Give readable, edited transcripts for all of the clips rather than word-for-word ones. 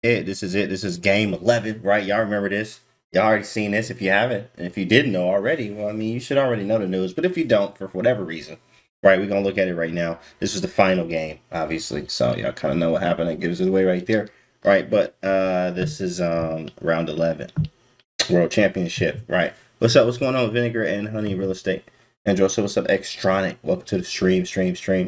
it. This is it. This is game 11, right? Y'all remember this? Y'all already seen this. If you haven't, and if you didn't know already, well, I mean, you should already know the news. But if you don't, for whatever reason, right, we're going to look at it right now. This was the final game, obviously. So y'all kind of know what happened. It gives it away right there. Right, but this is round 11. World Championship, right? What's up? What's going on with Vinegar and Honey Real Estate? Andrew, so what's up, Extronic? Welcome to the stream.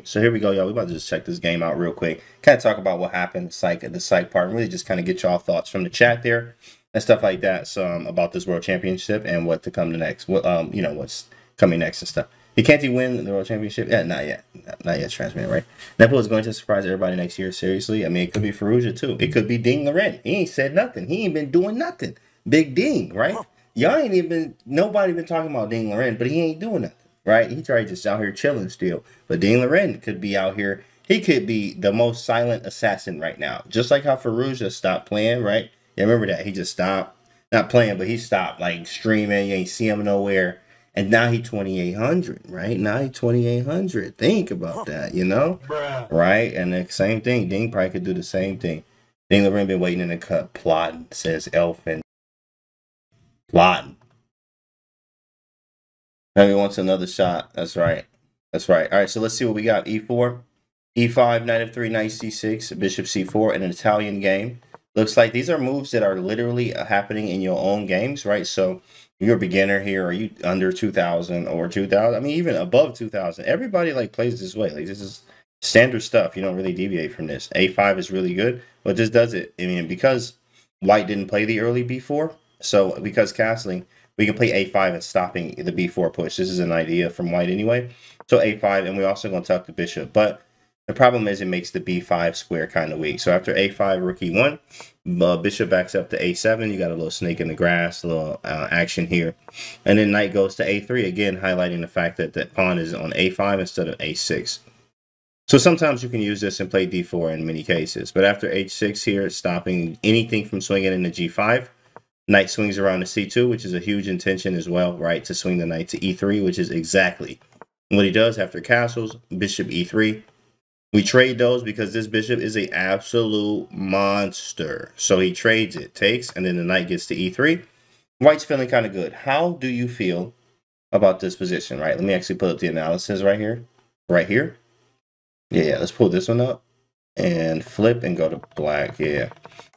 So here we go, y'all. We about to just check this game out real quick. Kind of talk about what happened, the psych part, and really just kind of get y'all thoughts from the chat there and stuff like that. So about this World Championship and what to come to next. What you know, what's coming next and stuff. Can't he win the World Championship? Yeah, not yet. Not yet transmitted, right? Nepo is going to surprise everybody next year. Seriously, I mean, it could be Ferrugia too. It could be Ding Loren. He ain't said nothing. He ain't been doing nothing. Big Ding, right? Y'all ain't even nobody been talking about Ding Loren, but he ain't doing nothing. Right, he tried just out here chilling still. But Ding Loren could be out here. He could be the most silent assassin right now. Just like how Ferrugia stopped playing, right? Yeah, remember that. He just stopped. Not playing, but he stopped like streaming. You ain't see him nowhere. And now he 2,800, right? Now he 2,800. Think about that, you know? Bruh. Right? And the same thing. Ding probably could do the same thing. Ding Loren been waiting in the cut. Plotting, says Elfin. Plotting. Maybe wants another shot. That's right. That's right. All right, so let's see what we got. E4, E5, knight f3, knight c6, bishop c4, and an Italian game. Looks like these are moves that are literally happening in your own games, right? So you're a beginner here, or you under 2,000 or 2,000. I mean, even above 2,000. Everybody like plays this way. Like this is standard stuff. You don't really deviate from this. A5 is really good, but this does it. I mean, because white didn't play the early b4, so because castling, we can play a5 and stopping the b4 push. This is an idea from white anyway. So a5, and we're also going to tuck the bishop. But the problem is it makes the b5 square kind of weak. So after a5, rook e1, bishop backs up to a7. You got a little snake in the grass, a little action here. And then knight goes to a3, again highlighting the fact that the pawn is on a5 instead of a6. So sometimes you can use this and play d4 in many cases. But after h6 here, stopping anything from swinging into g5. Knight swings around to c2, which is a huge intention as well, right? To swing the knight to e3, which is exactly what he does after castles. Bishop e3. We trade those because this bishop is an absolute monster. So he trades it, takes, and then the knight gets to e3. White's feeling kind of good. How do you feel about this position, right? Let me actually put up the analysis right here. Right here. Yeah, let's pull this one up and flip and go to black. Yeah.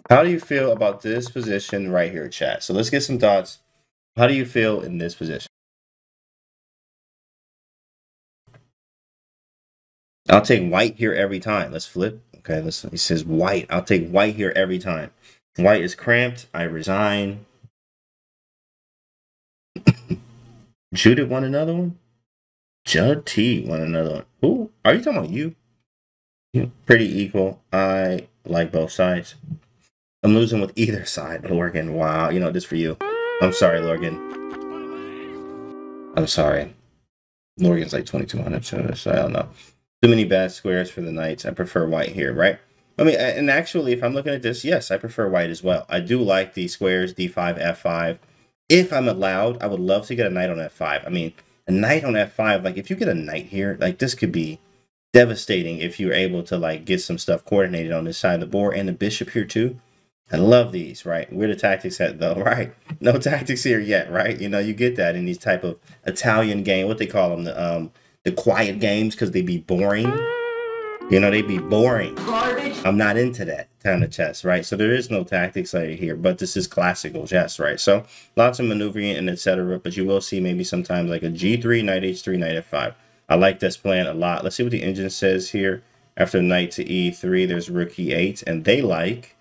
How do you feel about this position right here, chat? So let's get some thoughts. How do you feel in this position? I'll take white here every time. Let's flip. Okay, it says white. I'll take white here every time. White is cramped. I resign. Judith won another one. Judd T won another one. Who? Are you talking about you? Pretty equal. I like both sides. I'm losing with either side, Lorgan. Wow, you know, this for you. I'm sorry, Lorgan. I'm sorry. Lorgan's like 2,200, so I don't know. Too many bad squares for the knights. I prefer white here, right? I mean, and actually, if I'm looking at this, yes, I prefer white as well. I do like the squares, d5, f5. If I'm allowed, I would love to get a knight on f5. I mean, a knight on f5, like if you get a knight here, like this could be devastating if you're able to like get some stuff coordinated on this side of the board, and the bishop here too. I love these, right? Where the tactics at though, right? No tactics here yet, right? You know, you get that in these type of Italian game, what they call them, the quiet games, because they be boring. You know, they be boring. Garbage. I'm not into that kind of chess, right? So there is no tactics right here, but this is classical chess, right? So lots of maneuvering and etc. But you will see maybe sometimes like a g3, knight h3, knight f5. I like this plan a lot. Let's see what the engine says here. After knight to e3, there's rook e8, and they like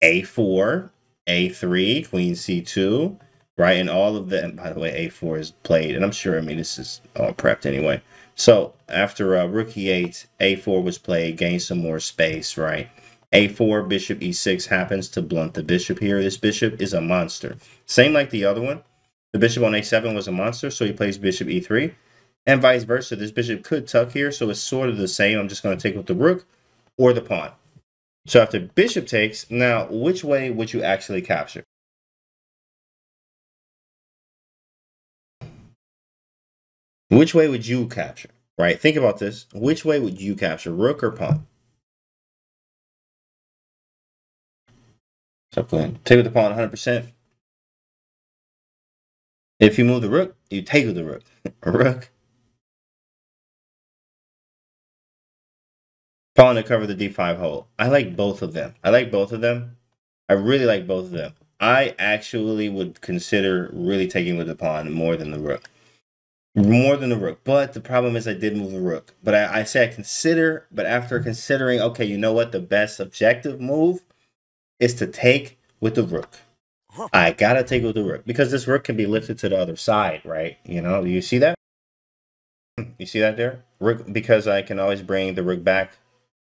a4, a3, queen c2, right? And all of them, by the way, a4 is played, and I'm sure, I mean, this is all prepped anyway. So after rook e8, a4 was played, gained some more space, right? a4, bishop e6 happens to blunt the bishop here. This bishop is a monster. Same like the other one. The bishop on a7 was a monster, so he plays bishop e3. And vice versa. This bishop could tuck here, so it's sort of the same. I'm just going to take with the rook or the pawn. So after bishop takes, now which way would you actually capture? Which way would you capture, right? Think about this. Which way would you capture, rook or pawn? Stop playing. Take with the pawn 100%. If you move the rook, you take with the rook. Rook. Pawn to cover the d5 hole. I like both of them. I really like both of them. I actually would consider really taking with the pawn more than the rook. But the problem is I did move the rook. But I say I consider, but after considering, okay, you know what? The best objective move is to take with the rook. I gotta take with the rook because this rook can be lifted to the other side, right? You know, you see that? You see that there? Rook, because I can always bring the rook back.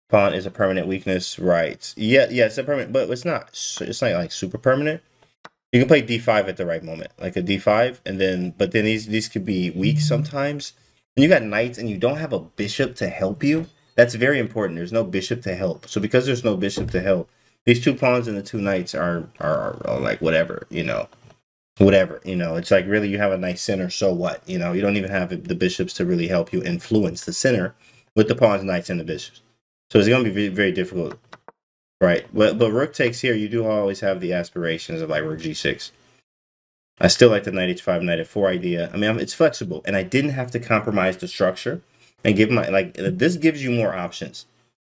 Pawn is a permanent weakness, right? Yeah, it's a permanent, but it's not like super permanent. You can play d5 at the right moment, like a d5, and then, but then these could be weak sometimes. And you got knights and you don't have a bishop to help you. That's very important. There's no bishop to help. So because there's no bishop to help, these two pawns and the two knights are like whatever, you know. Whatever, you know, it's like really you have a nice center, so what? You know, you don't even have the bishops to really help you influence the center with the pawns, knights, and the bishops. So it's going to be very, very difficult, right? But rook takes here, you do always have the aspirations of like rook g6. I still like the knight h5, knight f4 idea. I mean, it's flexible, and I didn't have to compromise the structure and give my, like, this gives you more options.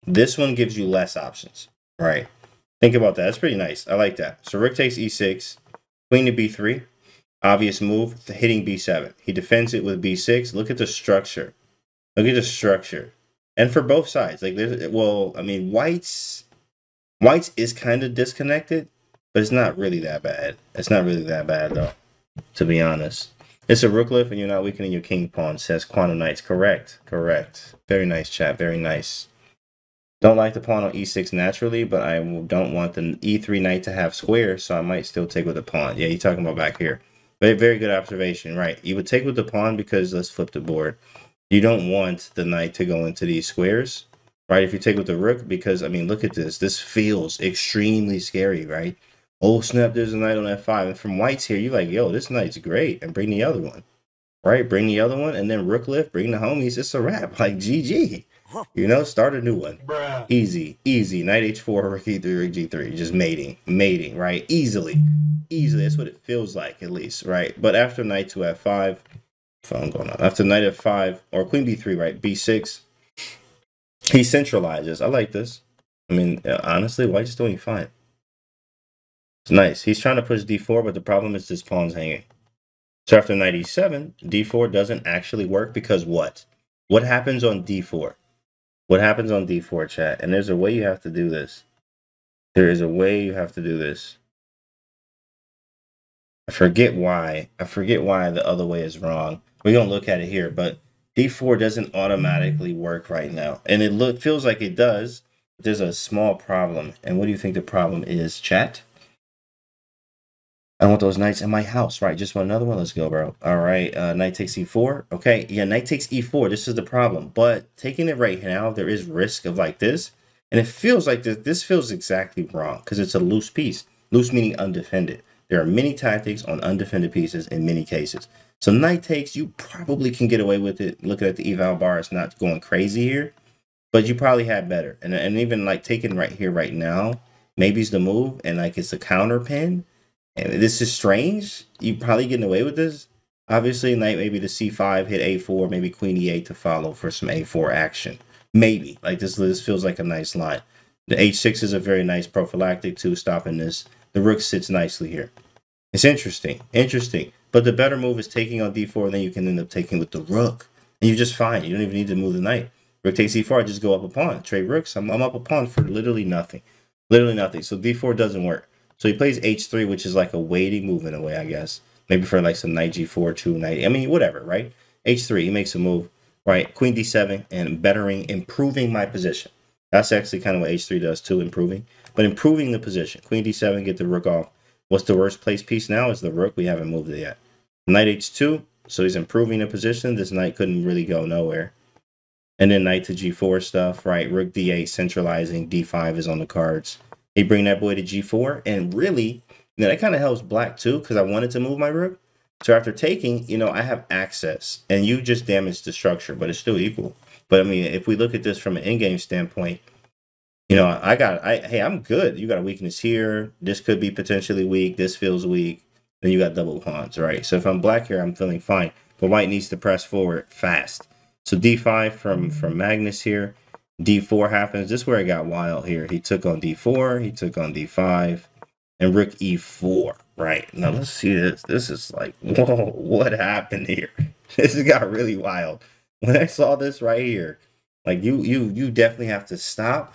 This one gives you less options, right? Think about that. That's pretty nice. I like that. So rook takes e6. Queen to b3, obvious move, hitting b7. He defends it with b6. Look at the structure. Look at the structure. And for both sides, like, well, I mean, white's is kind of disconnected, but it's not really that bad. It's not really that bad, though, to be honest. It's a rook lift, and you're not weakening your king pawn, says Quantum Knights. Correct. Very nice, chat. Very nice. Don't like the pawn on e6 naturally, but I don't want the e3 knight to have squares, so I might still take with the pawn. Yeah, you're talking about back here. Very, very good observation, right? You would take with the pawn because, let's flip the board. You don't want the knight to go into these squares, right? If you take with the rook, because, I mean, look at this. This feels extremely scary, right? Oh, snap, there's a knight on f5. And from white's here, you're like, yo, this knight's great. And bring the other one, right? Bring the other one, and then rook lift, bring the homies. It's a wrap, like GG. You know, start a new one. Bruh. Easy. Knight h4, rook e3, rook g3. Just mating, right? Easily. That's what it feels like, at least, right? But after knight to f5, phone going on. After knight f5 or queen b3, right? b6, he centralizes. I like this. I mean, honestly, white's doing fine. It's nice. He's trying to push d4, but the problem is this pawn's hanging. So after knight e7, d4 doesn't actually work because what? What happens on d4? What happens on d4, chat? And there's a way you have to do this. There is a way you have to do this. I forget why the other way is wrong. We're going to look at it here, but d4 doesn't automatically work right now. And it feels like it does, but there's a small problem. And what do you think the problem is, chat? I don't want those knights in my house, right? Just want another one. Let's go, bro. All right, knight takes e4. Okay, yeah, knight takes e4. This is the problem. But taking it right now, there is risk of like this. And it feels like this feels exactly wrong because it's a loose piece. Loose meaning undefended. There are many tactics on undefended pieces in many cases. So knight takes, you probably can get away with it. Looking at the eval bar, it's not going crazy here. But you probably had better. And even like taking right here, right now, maybe it's the move. And like it's a counter pin. And this is strange. You probably getting away with this. Obviously, knight maybe the c5, hit a4, maybe queen e8 to follow for some a4 action. Maybe. Like this feels like a nice line. The h6 is a very nice prophylactic too, stopping this. The rook sits nicely here. It's interesting. But the better move is taking on d4, and then you can end up taking with the rook. And you're just fine. You don't even need to move the knight. Rook takes e4, I just go up a pawn. Trade rooks. I'm up a pawn for literally nothing. Literally nothing. So d4 doesn't work. So he plays h3, which is like a waiting move in a way, I guess. Maybe for like some knight g4, 2, knight. I mean, whatever, right? h3, he makes a move, right? Queen d7, and improving my position. That's actually kind of what h3 does too, improving. But improving the position. Queen d7, get the rook off. What's the worst place piece now is the rook. We haven't moved it yet. Knight h2, so he's improving the position. This knight couldn't really go nowhere. And then knight to g4 stuff, right? Rook d8, centralizing. d5 is on the cards. He bring that boy to g4, and really, you know, that kind of helps black too, because I wanted to move my rook. So after taking, you know, I have access, and you just damaged the structure, but it's still equal. But I mean, if we look at this from an in-game standpoint, You know, hey, I'm good. You got a weakness here. This could be potentially weak. This feels weak. Then you got double pawns, right? So if I'm black here, I'm feeling fine. But white needs to press forward fast. So d5 from Magnus here. d4 happens. This is where it got wild here. He took on d4. He took on d5. And rook e4, right? Now let's see this. This is like, whoa, what happened here? This got really wild. When I saw this right here, like you definitely have to stop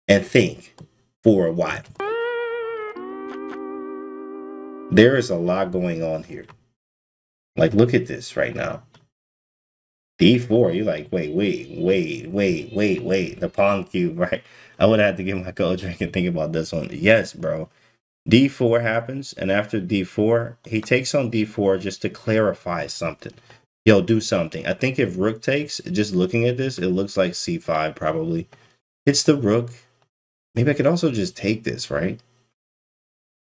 and think for a while. There is a lot going on here. Like, look at this right now. D4, you're like, wait. The pawn cube, right? I would have to give my coach a drink and think about this one. Yes, bro. D4 happens, and after D4, he takes on D4 just to clarify something. He'll do something. I think if rook takes, just looking at this, it looks like C5 probably. Hits the rook. Maybe I could also just take this, right?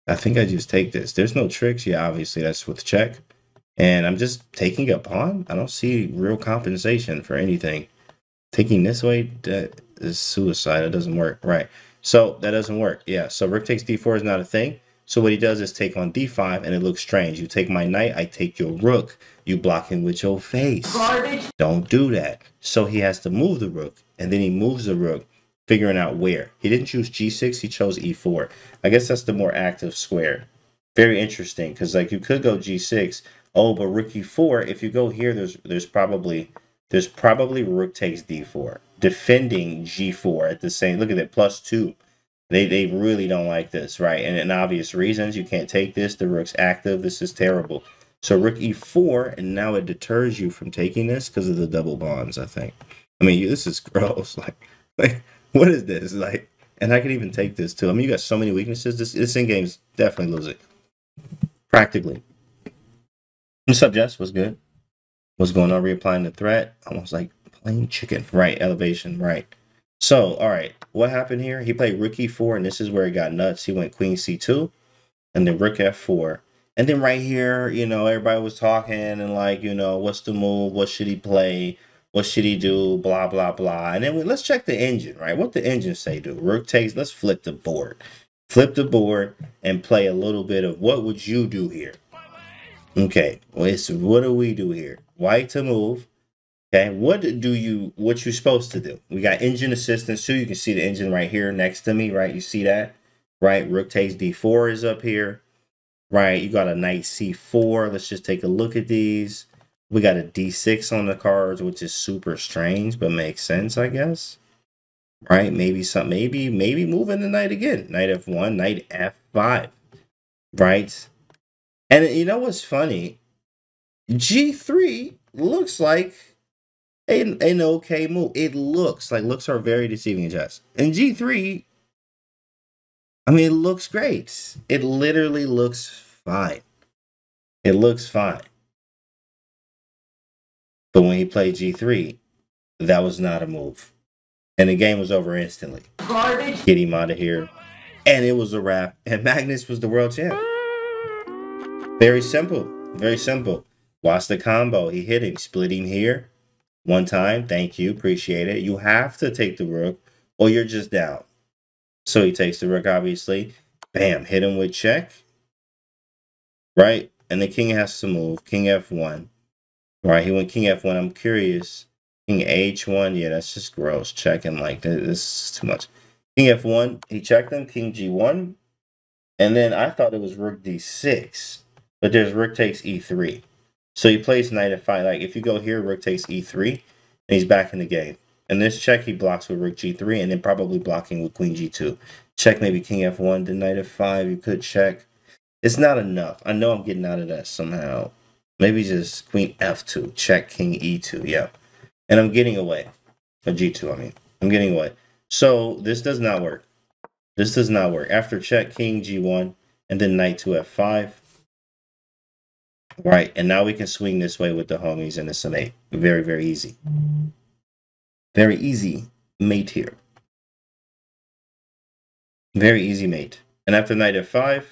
I think I just take this. There's no tricks. Yeah, obviously that's with check. And I'm just taking a pawn. I don't see real compensation for anything. Taking this way, that is suicide. It doesn't work. Right. So that doesn't work. Yeah. So rook takes d4 is not a thing. So what he does is take on d5, and it looks strange. You take my knight, I take your rook. You block him with your face. Garbage. Don't do that. So he has to move the rook, and then he moves the rook, figuring out where. He didn't choose g6, he chose e4. I guess that's the more active square. Very interesting, because like you could go g6. Oh, but rook e4, if you go here, there's probably rook takes d4. Defending g4 at the same, look at that, +2. They really don't like this, right? And in obvious reasons, you can't take this. The rook's active. This is terrible. So rook e4, and now it deters you from taking this because of the double bonds, I think. I mean, this is gross. Like what is this? Like, and I can even take this too. I mean, you got so many weaknesses. This in game's definitely losing. Practically. What's up, Jess? What's good? What's going on? Reapplying the threat. Almost like plain chicken. Right. Elevation. Right. So, all right. What happened here? He played rook e4, and this is where it got nuts. He went queen c2, and then rook f4. And then right here, you know, everybody was talking and like, you know, what's the move? What should he play? What should he do? Blah, blah, blah. And then let's check the engine, right? What the engine say do? Rook takes, let's flip the board. Flip the board and play a little bit of what would you do here? Okay, well, what do we do here? White to move. Okay, what you're supposed to do? We got engine assistance too. You can see the engine right here next to me, right? You see that? Right? Rook takes d4 is up here. Right, you got a knight c4. Let's just take a look at these. We got a d6 on the cards, which is super strange, but makes sense, I guess. Right, maybe moving the knight again. Knight f1, knight f5. Right, and you know what's funny? g3 looks like an okay move. It looks like looks are very deceiving, Jess. And g3. I mean, it looks great. It literally looks fine. It looks fine. But when he played g3, that was not a move. And the game was over instantly. Garbage. Get him out of here. And it was a wrap. And Magnus was the world champ. Very simple. Very simple. Watch the combo. He hit him. Split him here. One time. Thank you. Appreciate it. You have to take the rook or you're just down. So he takes the rook, obviously. Bam, hit him with check. Right? And the king has to move. King f1. Right, he went king f1. I'm curious. King h1. Yeah, that's just gross. Checking like this is too much. King f1. He checked him. King g1. And then I thought it was rook d6. But there's rook takes e3. So he plays knight f5. Like if you go here, rook takes e3. And he's back in the game. And this check he blocks with rook g3 and then probably blocking with queen g2. Check maybe king f1, then knight f5. You could check. It's not enough. I know I'm getting out of that somehow. Maybe just queen f2. Check king e2. Yeah. And I'm getting away. Or g2, I mean. I'm getting away. So this does not work. This does not work. After check, king g1 and then knight to f5. Right. And now we can swing this way with the homies and it's an 8. Very, very easy. Very easy mate here. Very easy mate. And after knight f5,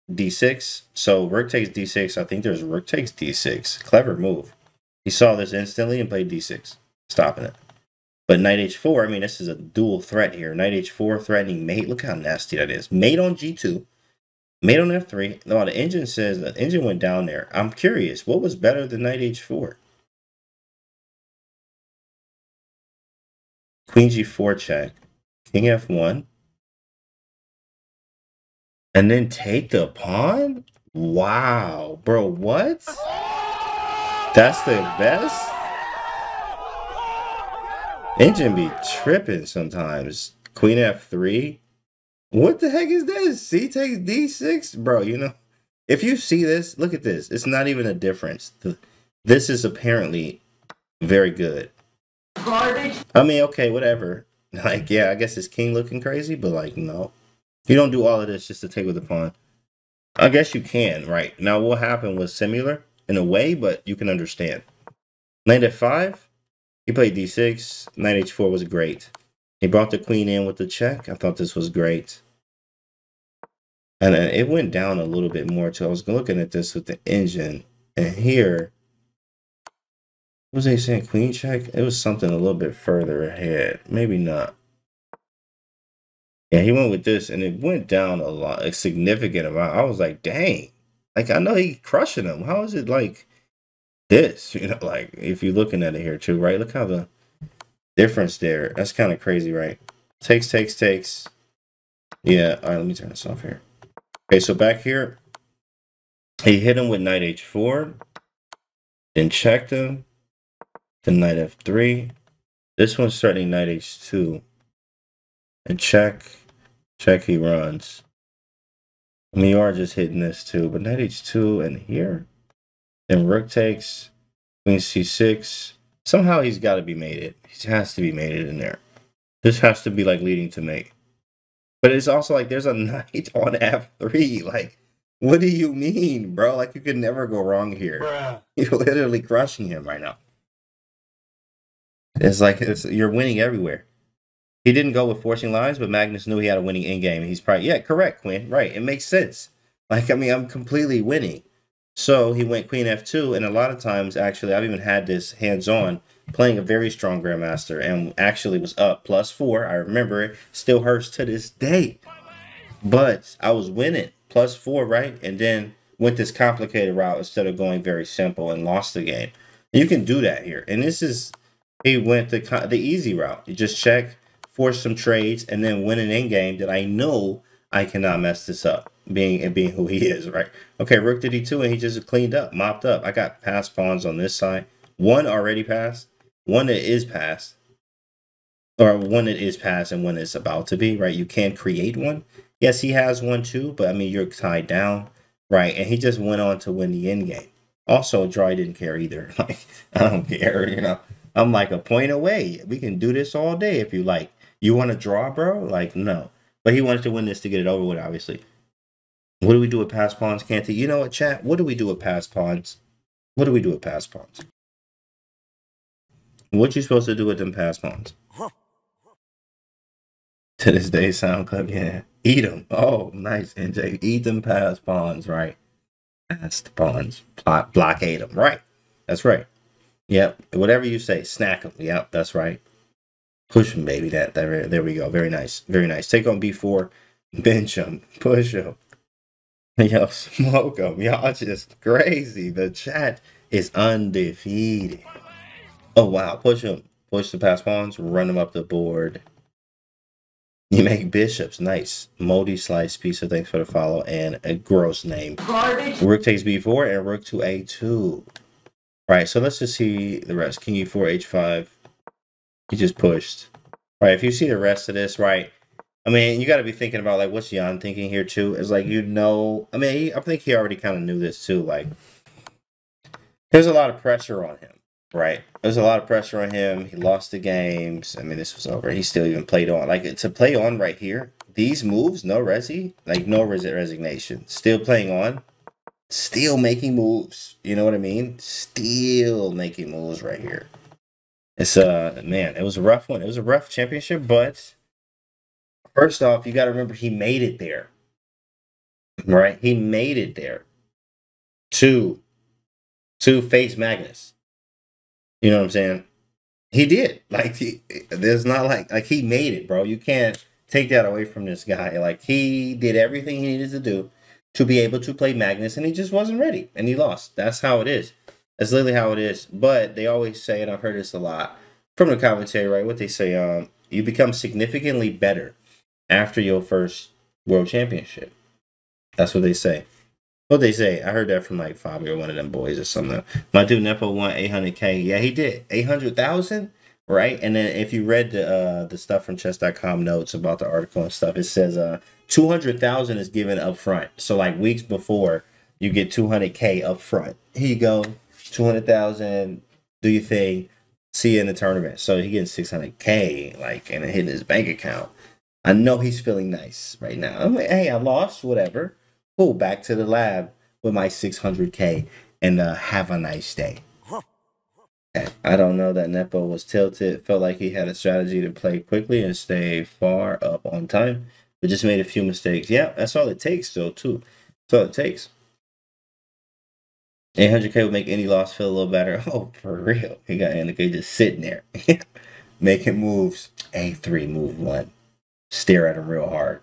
d6. So rook takes d6. I think there's rook takes d6. Clever move. He saw this instantly and played d6. Stopping it. But knight h4, I mean, this is a dual threat here. Knight h4 threatening mate. Look how nasty that is. Mate on g2. Mate on f3. No, the engine says the engine went down there. I'm curious. What was better than knight h4? Queen g4 check. King f1. And then take the pawn? Wow. Bro, what? That's the best? Engine be tripping sometimes. Queen f3. What the heck is this? C takes d6? Bro, you know, if you see this, look at this. It's not even a difference. This is apparently very good. Garbage. I mean, okay, whatever. Like, yeah, I guess it's king looking crazy, but like, no. You don't do all of this just to take with the pawn. I guess you can, right? Now, what happened was similar in a way, but you can understand. Knight f5. He played d6. Knight h4 was great. He brought the queen in with the check. I thought this was great. And then it went down a little bit more too. I was looking at this with the engine. And here, what was they saying? Queen check? It was something a little bit further ahead. Maybe not. Yeah, he went with this and it went down a lot, a significant amount. I was like, dang. Like, I know he crushing him. How is it like this? You know, like, if you're looking at it here too, right? Look how the difference there. That's kind of crazy, right? Takes. Yeah, all right, let me turn this off here. Okay, so back here, he hit him with knight h4, then checked him, then knight f3. This one's starting knight h2. And check, he runs. I mean, you are just hitting this too, but knight h2 and here. Then rook takes, queen c6. Somehow he's got to be mated. He has to be mated in there. This has to be like leading to mate. But it's also like there's a knight on f3. Like, what do you mean, bro? Like, you could never go wrong here. Bruh. You're literally crushing him right now. It's like you're winning everywhere. He didn't go with forcing lines, but Magnus knew he had a winning endgame. He's probably, yeah, correct, Quinn. Right. It makes sense. Like, I mean, I'm completely winning. So he went queen f2. And a lot of times, actually, I've even had this hands-on playing a very strong grandmaster and actually was up +4. I remember it. Still hurts to this day. But I was winning +4, right? And then went this complicated route instead of going very simple and lost the game. You can do that here. And this is, he went the easy route. You just check, force some trades, and then win an endgame that I know I cannot mess this up, being who he is, right? Okay, rook to d2, and he just cleaned up, mopped up. I got passed pawns on this side. One already passed, one that is passed, or one that is passed and one that's about to be, right? You can create one. Yes, he has one too, but I mean, you're tied down, right? And he just went on to win the endgame. Also, Dry didn't care either. Like, I don't care, you know. I'm like a point away. We can do this all day if you like. You want to draw, bro? Like, no. But he wanted to win this to get it over with, obviously. What do we do with pass pawns, Canty? You know what, chat? What do we do with pass pawns? What do we do with pass pawns? What you supposed to do with them pass pawns? To this day, SoundCloud, yeah. Eat them. Oh, nice, NJ. Eat them pass pawns, right? Pass the pawns. Blockade them, right? That's right. Yep. Whatever you say, snack them. Yep, that's right. Push him, baby. There we go. Very nice. Very nice. Take on b4. Bench him. Push him. Yo, smoke him. Y'all just crazy. The chat is undefeated. Oh, wow. Push him. Push the pass pawns. Run them up the board. You make bishops. Nice. Moldy Slice Pizza. Thanks for the follow. And a gross name. Garbage. Rook takes b4 and rook to a2. Right. So let's just see the rest. King e4, h5. He just pushed. Right, if you see the rest of this, right, I mean, you got to be thinking about, like, what's Jan thinking here, too? It's like, you know, I mean, I think he already kind of knew this, too. Like, there's a lot of pressure on him, right? There's a lot of pressure on him. He lost the games. I mean, this was over. He still even played on. Like, to play on right here, these moves, no resi, like, no resignation. Still playing on. Still making moves. You know what I mean? Still making moves right here. It's man, it was a rough one. It was a rough championship, but first off, you got to remember he made it there, right? He made it there to face Magnus. You know what I'm saying? He did. Like there's not like he made it, bro. You can't take that away from this guy. Like he did everything he needed to do to be able to play Magnus, and he just wasn't ready, and he lost. That's how it is. That's literally how it is. But they always say, and I've heard this a lot from the commentary, right? What they say, you become significantly better after your first world championship. That's what they say. What they say? I heard that from like Fabio or one of them boys or something. My dude Nepo won 800K. Yeah, he did. 800,000, right? And then if you read the stuff from chess.com notes about the article and stuff, it says 200,000 is given up front. So like weeks before, you get 200K up front. Here you go. 200,000. Do your thing. See you in the tournament. So he getting 600K like and it hitting his bank account. I know he's feeling nice right now. I'm like, hey, I lost, whatever. Cool, back to the lab with my 600K and have a nice day. I don't know that Nepo was tilted. Felt like he had a strategy to play quickly and stay far up on time, but just made a few mistakes. Yeah, that's all it takes, though, too. That's all it takes. 800K would make any loss feel a little better. Oh, for real. He got NK just sitting there. Making moves. A3, move 1. Stare at him real hard.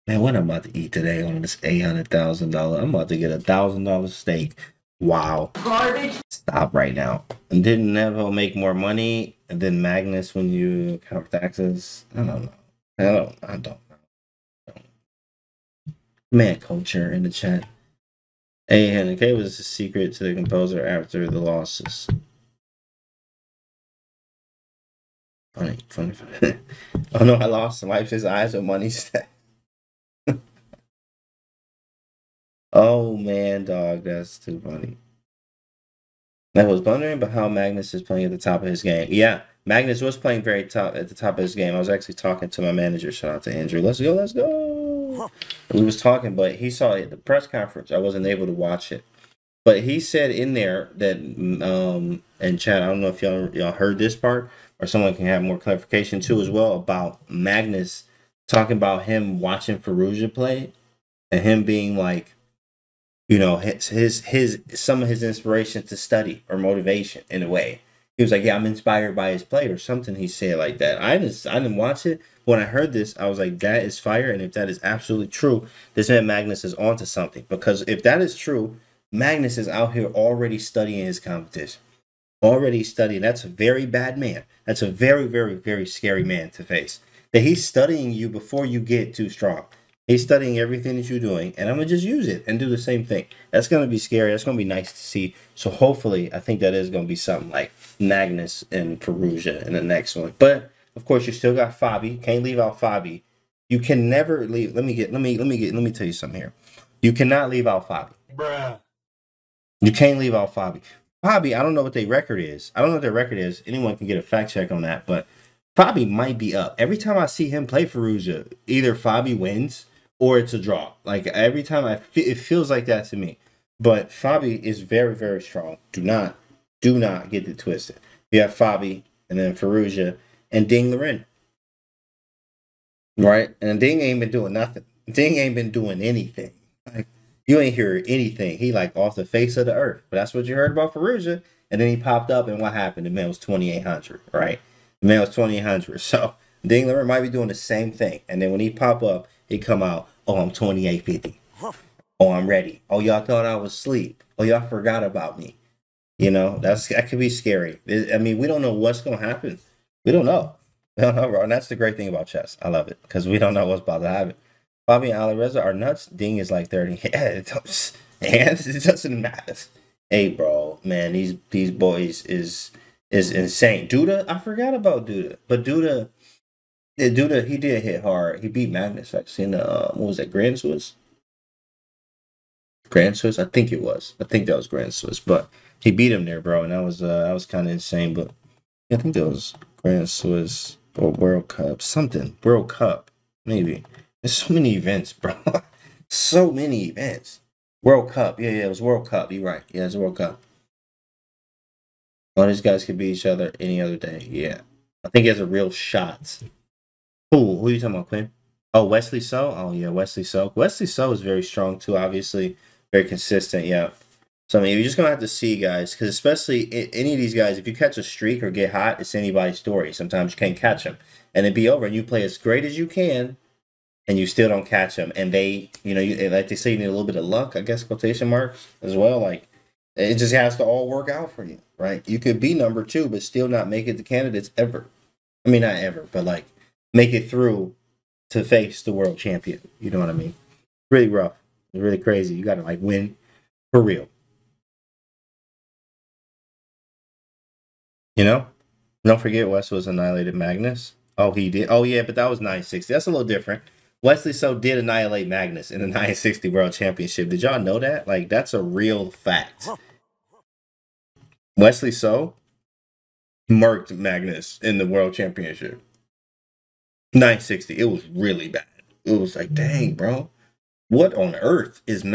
Man, what I'm about to eat today on this $800,000? I'm about to get $1,000 steak. Wow. Garbage. Stop right now. And didn't Neville make more money than Magnus when you count taxes? I don't know. I don't know. Man, culture in the chat. $800K was the secret to the composer after the losses. Funny. Oh no, I lost. Wipes his eyes with money stack. Oh man, dog, that's too funny. I was wondering about how Magnus is playing at the top of his game. Yeah, Magnus was playing at the top of his game. I was actually talking to my manager. Shout out to Andrew. Let's go. We was talking, but he saw it at the press conference. I wasn't able to watch it. But he said in there that in chat, I don't know if y'all heard this part or someone can have more clarification too as well about Magnus talking about him watching Firouzja play and him being like, you know, his some of his inspiration to study or motivation in a way. He was like, yeah, I'm inspired by his play or something. He said like that. I didn't watch it. When I heard this, I was like, that is fire. And if that is absolutely true, this man Magnus is onto something. Because if that is true, Magnus is out here already studying his competition. Already studying. That's a very bad man. That's a very, very, very scary man to face. That he's studying you before you get too strong. He's studying everything that you're doing, and I'm going to just use it and do the same thing. That's going to be scary. That's going to be nice to see. So hopefully, I think that is going to be something like Magnus and Firouzja in the next one. But, of course, you still got Fabi. Can't leave out Fabi. You can never leave. Let me tell you something here. You cannot leave out Fabi. Bruh. You can't leave out Fabi. Fabi, I don't know what their record is. Anyone can get a fact check on that, but Fabi might be up. Every time I see him play Firouzja, either Fabi wins or it's a draw. Like every time it feels like that to me. But Fabi is very, very strong. Do not get it twisted. You have Fabi and then Firouzja and Ding Liren. Right? And Ding ain't been doing nothing. Ding ain't been doing anything. Like you ain't hear anything. He like off the face of the earth. But that's what you heard about Firouzja. And then he popped up and what happened? The man was 2,800, right? The man was 2,800. So Ding Liren might be doing the same thing. And then when he pop up, he come out, oh, I'm 2,850. Oh, I'm ready. Oh, y'all thought I was asleep. Oh, y'all forgot about me. You know, that could be scary. I mean, we don't know what's going to happen. We don't know. Bro. And that's the great thing about chess. I love it because we don't know what's about to happen. Bobby and Alireza are nuts. Ding is like 30. And it doesn't matter. Hey, bro, man, these boys is insane. Duda, I forgot about Duda. But Duda, he did hit hard. He beat Magnus actually in the, what was that, Grand Swiss? Grand Swiss? I think it was. I think that was Grand Swiss. But he beat him there, bro, and that was kind of insane. But I think that was Grand Swiss or World Cup. Something. World Cup, maybe. There's so many events, bro. So many events. World Cup. Yeah, it was World Cup. You're right. Yeah, it's a World Cup. All these guys could beat each other any other day. Yeah. I think he has a real shot. Who are you talking about, Quinn? Oh, Wesley So? Oh, yeah, Wesley So. Wesley So is very strong, too, obviously. Very consistent, yeah. So I mean, you're just gonna have to see, guys, because especially any of these guys, if you catch a streak or get hot, it's anybody's story. Sometimes you can't catch them, and it'd be over, and you play as great as you can, and you still don't catch them. And they, like they say, you need a little bit of luck, I guess, quotation marks as well. Like it just has to all work out for you, right? You could be number 2, but still not make it to candidates ever. I mean, not ever, but like make it through to face the world champion. You know what I mean? Really rough. It's really crazy. You got to like win for real. You know? Don't forget West was annihilated Magnus. Oh, he did. Oh, yeah, but that was 960. That's a little different. Wesley So did annihilate Magnus in the 960 World Championship. Did y'all know that? Like, that's a real fact. Wesley So murked Magnus in the World Championship. 960. It was really bad. It was like, dang, bro. What on earth is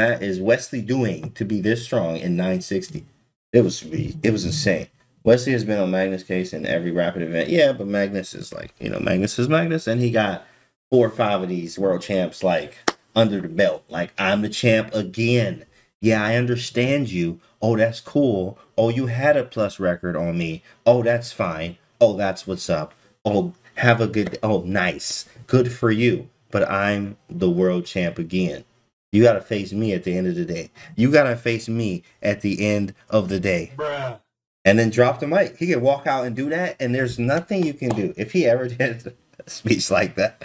Wesley doing to be this strong in 960? It was insane. Wesley has been on Magnus' case in every rapid event. Yeah, but Magnus is like, Magnus is Magnus, and he got 4 or 5 of these world champs like under the belt. Like, I'm the champ again. Yeah, I understand you. Oh, that's cool. Oh, you had a plus record on me. Oh, that's fine. Oh, that's what's up. Oh, have a good. Oh, nice. Good for you. But I'm the world champ again. You got to face me at the end of the day. You got to face me at the end of the day. Bruh. And then drop the mic. He can walk out and do that, and there's nothing you can do. If he ever did a speech like that.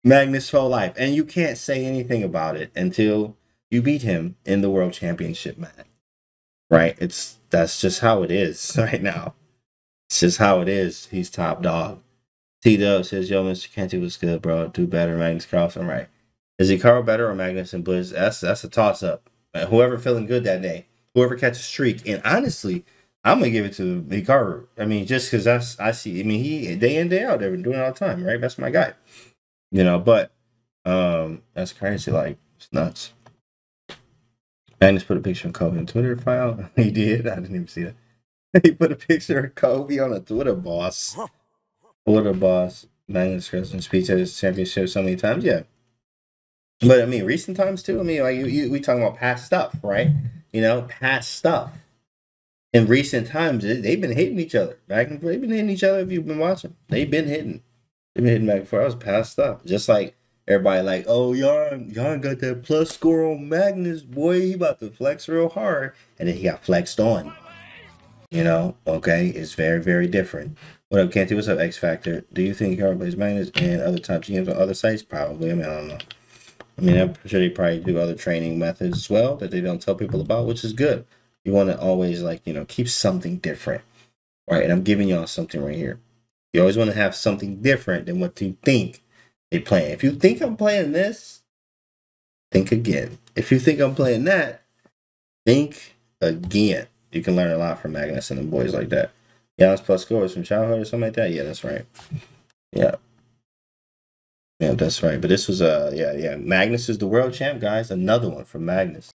Magnus for life. And you can't say anything about it until you beat him in the world championship match. Right? That's just how it is right now. It's just how it is. He's top dog. T-Dub says, yo, Mr. Kenty was good, bro. Do better, Magnus Carlsen, right? Is Hikaru better or Magnus and Blizz? That's a toss-up. Whoever feeling good that day. Whoever catches a streak. And honestly, I'm going to give it to Hikaru. I mean, just because I see. I mean, he day in, day out, they've been doing it all the time, right? That's my guy. But that's crazy. Like, it's nuts. Magnus put a picture of Kobe on Twitter file. He did. I didn't even see that. He put a picture of Kobe on a Twitter boss. Twitter boss. Magnus Carlsen speech at his championship so many times. Yeah. But I mean, recent times too. I mean, like we talking about past stuff, right? Past stuff. In recent times, they've been hitting each other back and forth. They've been hitting each other. If you've been watching, they've been hitting back and forth. That was past stuff. Just like everybody, like, oh, y'all got that plus score on Magnus, boy. He about to flex real hard, and then he got flexed on. Okay, it's very, very different. What up, Canty? What's up, X Factor? Do you think Hikaru plays Magnus and other top GMs on other sites? Probably. I mean, I don't know. I mean, I'm sure they probably do other training methods as well that they don't tell people about, which is good. You want to always, keep something different, right? And I'm giving y'all something right here. You always want to have something different than what you think they're playing. If you think I'm playing this, think again. If you think I'm playing that, think again. You can learn a lot from Magnus and the boys like that. Giannis plus scores from childhood or something like that. Yeah, that's right. Yeah. Yeah, that's right. But this was Magnus is the world champ, guys. Another one from Magnus.